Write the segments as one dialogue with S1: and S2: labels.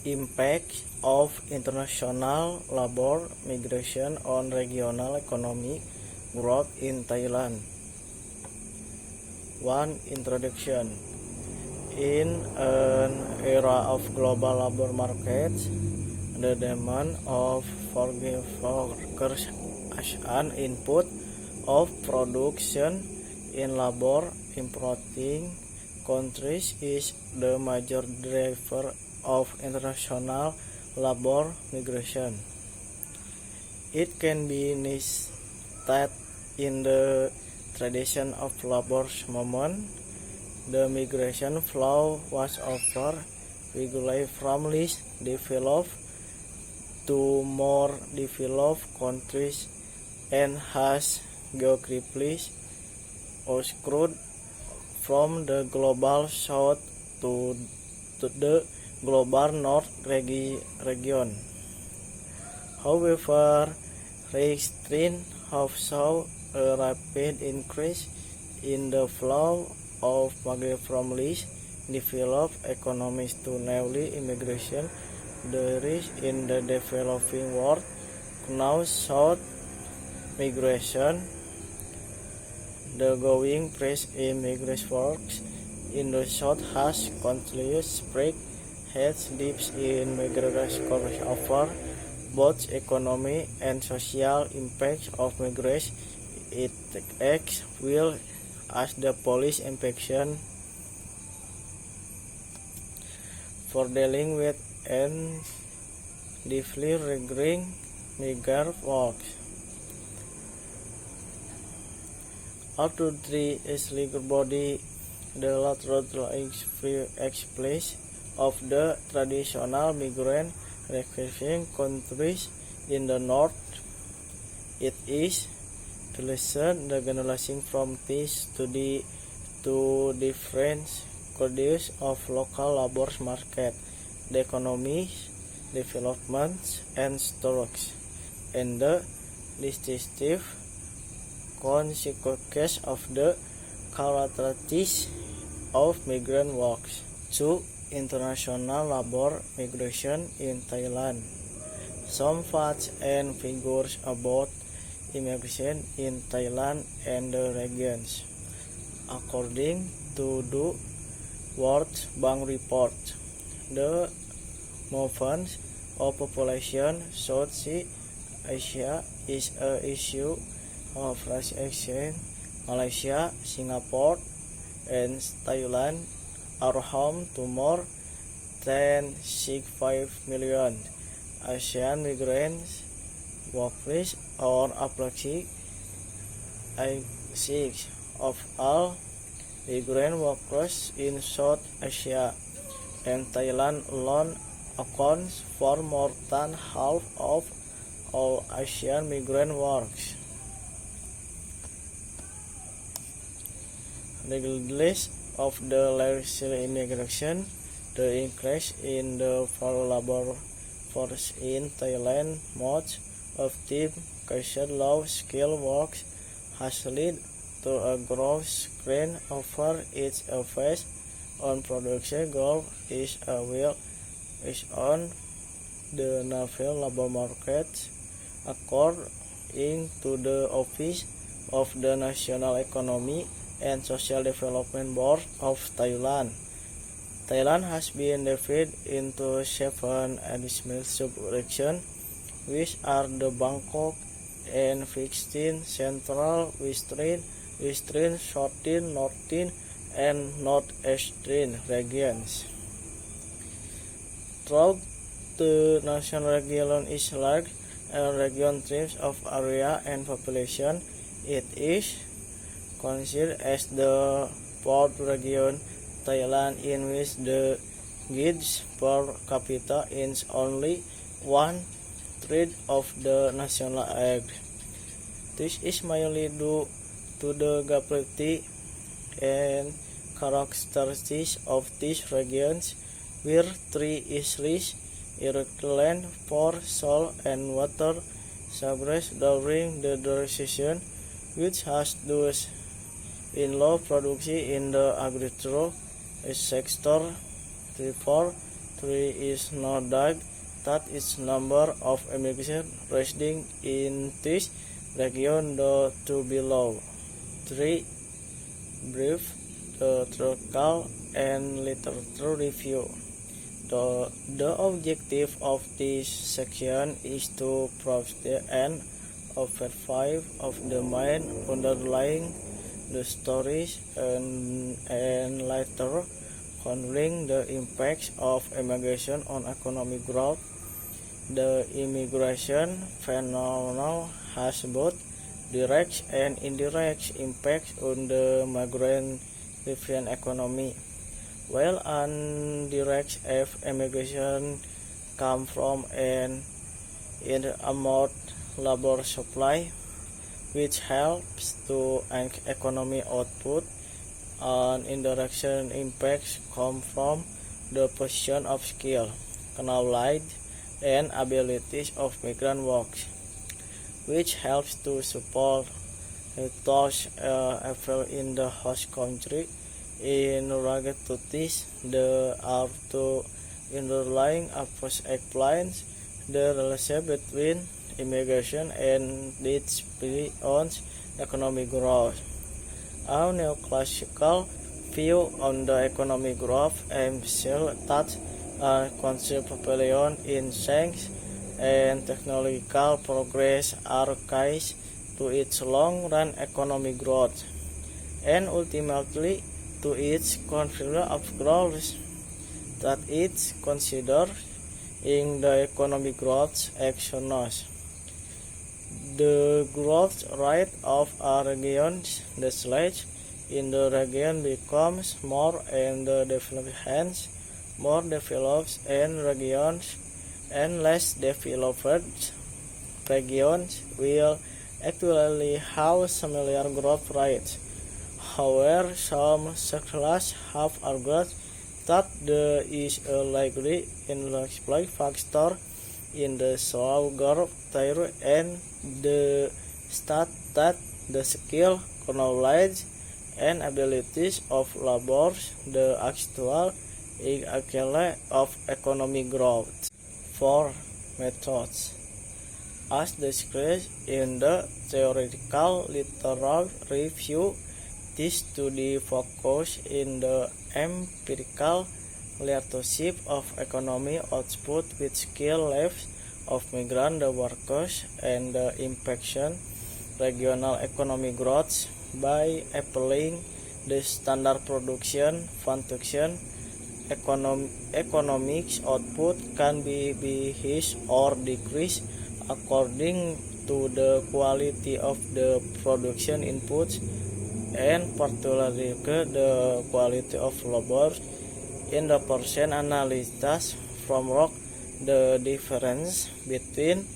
S1: Impact of international labor migration on regional economic growth in Thailand. 1. Introduction. In an era of global labor markets, the demand of foreign workers as an input of production in labor importing countries is the major driver of international labor migration. It can be stated in the tradition of labor movement. The migration flow was over regulated from least developed to more developed countries and has geographically outgrew from the global south to the global north region. However, restraints have shown a rapid increase in the flow of migrants from least developed economies to newly immigration. The risk in the developing world now south migration. The growing press in migrant works in the south has continued spread heads dips in migration over both economic and social impacts of migration. It acts will as the police inspection for dealing with and deeply regarding migrant works. Up to 3 is legal body the lateral explains of the traditional migrant refugee countries in the north. It is to lessen the generalizing from this to the two different conditions of local labor market, the economic developments and storage, and the distinctive consequences of the characteristics of migrant works. 2. International labor migration in Thailand. Some facts and figures about immigration in Thailand and the regions. According to the World Bank report, the movement of population Southeast Asia is an issue of exchange. Malaysia, Singapore, and Thailand are home to more than 6.5 million Asian migrants workers, or approximately 6% of all migrant workers in South Asia, and Thailand alone accounts for more than half of all Asian migrant workers. Regardless of the larger immigration, the increase in the foreign labor force in Thailand, much of the casual low-skilled work, has led to a growth strain over its effects on production. Growth is on the national labor market, according to the Office of the National Economic and Social Development Board of Thailand. Thailand has been divided into 7 additional sub-regions, which are the Bangkok and 15 Central, Western, Southern, Northern, and Northeastern regions. Though the national region is large and region in terms of area and population, it is considered as the fourth region Thailand in which the GDP per capita is only 1/3 of the national average. This is mainly due to the geography and characteristics of these regions, where tree is rich, irrigation for soil and water supplies during the dry season, which has thus in low production in the agricultural sector. Therefore, There is no doubt that its number of immigrants residing in this region to be low. 3. Brief theatrical and literature review. The objective of this section is to provide an overview of the main underlying the stories and later considering the impacts of immigration on economic growth. The immigration phenomenon has both direct and indirect impacts on the migrant-driven economy. While indirect immigration comes from an amount labor supply, which helps to economic output, and indirect impacts come from the possession of skill, knowledge, and abilities of migrant workers, which helps to support those effort in the host country. In regard to this, there are two underlying approaches explain the relationship between immigration and its beyond economic growth. Our neoclassical view on the economic growth emphasizes that a constant population in science and technological progress are keys to its long-run economic growth, and ultimately to its confluence of growth that it's considered in the economic growth actions. The growth rate of a region decelerates in the region becomes more and the developed hence more developed and regions and less developed regions will actually have similar growth rates. However, some scholars have argued that there is a likely influential factor in the slow growth theory and the state that the skill, knowledge, and abilities of laborers the actual equivalent of economic growth. 4. Methods. As described in the theoretical literature review, this study focused in the empirical relationship of economic output with skill levels of migrant workers and the impaction regional economic growth by applying the standard production function. Economic output can be increased or decreased according to the quality of the production inputs and particularly the quality of labor. In the percent analysis from work, the difference between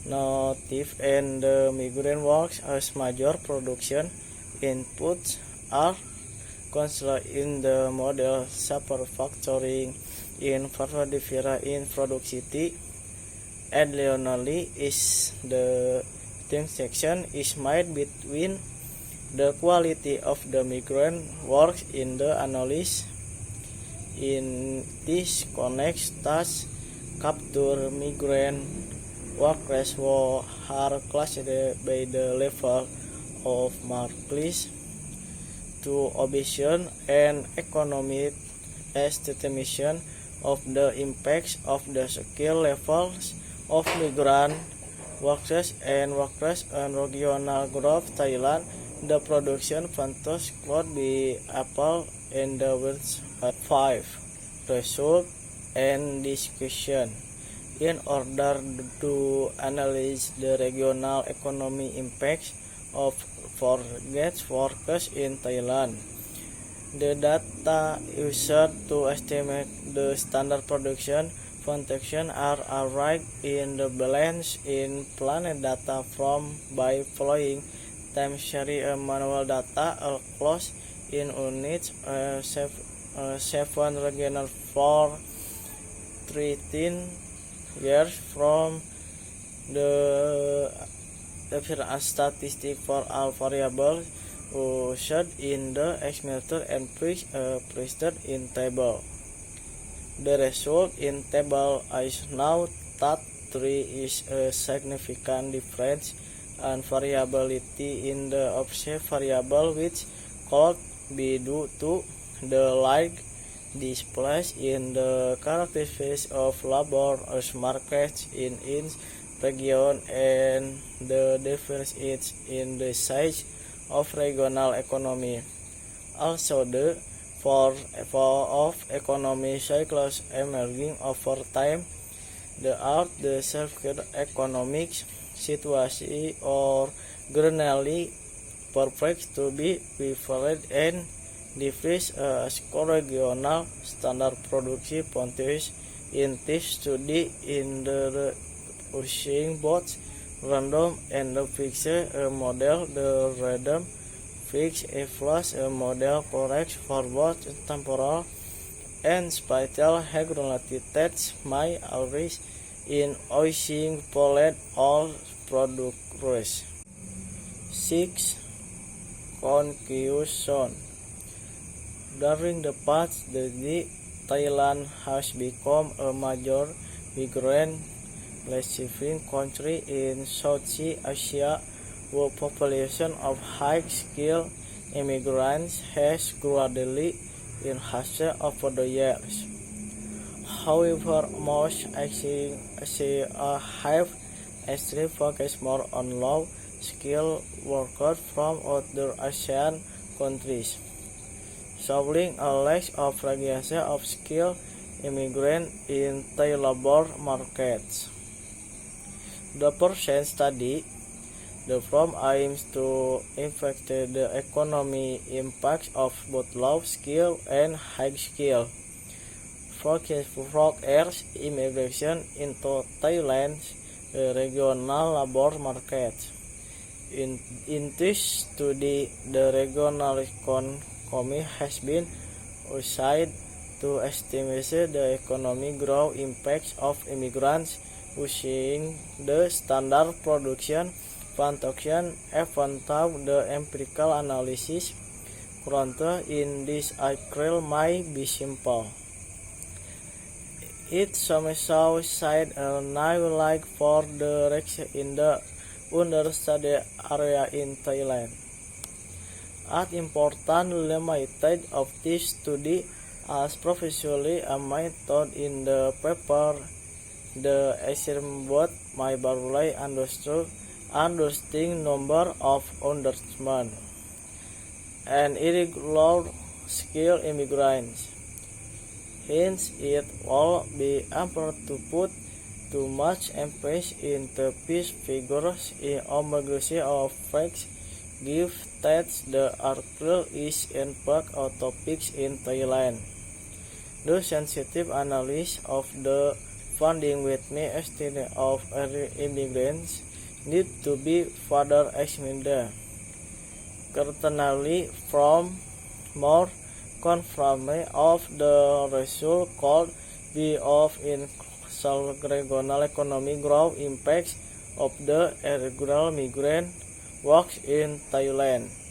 S1: native and the migrant workers as major production inputs are considered in the model superfactoring in difference in productivity. Additionally, is the distinction is made between the quality of the migrant work in the analysis. In this context, thus capture migrant workers are classified by the level of markets to observation and economic estimation of the impacts of the skill levels of migrant workers and regional growth. Thailand, the production factors could be apple and the words 5. Result and discussion. In order to analyze the regional economic impacts of foreign workers in Thailand, the data used to estimate the standard production function are arrived in the balance in planet data from by following time series manual data close in units 7 regional for 13 years from the statistic for all variables used in the estimator and presented in table. The result in table is now that there is a significant difference and variability in the observed variable, which could be due to the large displays in the characteristics of labor markets in each region and the differences in the size of regional economy. Also, the for of economic cycles emerging over time, the self-economic situation or generally perfect to be preferred and differs as regional standard production points in this study in the using both random and the fixed model. The random fixed evaluates a model corrects for both temporal and spatial regularities may arise in using pollen all products. 6. Conclusion. During the past decade, Thailand has become a major migrant receiving country in Southeast Asia, where population of high-skilled immigrants has gradually enhanced over the years. However, most have actually focused more on low-skilled workers from other Asian countries, showing a lack of recognition of skilled immigrants in Thai labor markets. The present study, the firm aims to investigate the economic impacts of both low-skilled and high-skilled workers immigration into Thailand's regional labor market. In this study, the regional economy has been used to estimate the economic growth impacts of immigrants using the standard production function. Even though the empirical analysis contained in this article may be simple, it somehow shed a new light for the risks in the understudied area in Thailand. An important limited of this study, as previously admitted in the paper, the experiment may barely understanding number of understatement and irregular skilled immigrants. Hence, it will be unfair to put too much emphasis into these figures in immigration of facts, given that the article is in fact on topics in Thailand. The sensitive analysis of the funding with me estimate of immigrants need to be further examined. Currently, from more confirmation of the result could be of in regional economic growth impacts of the irregular migrant works in Thailand.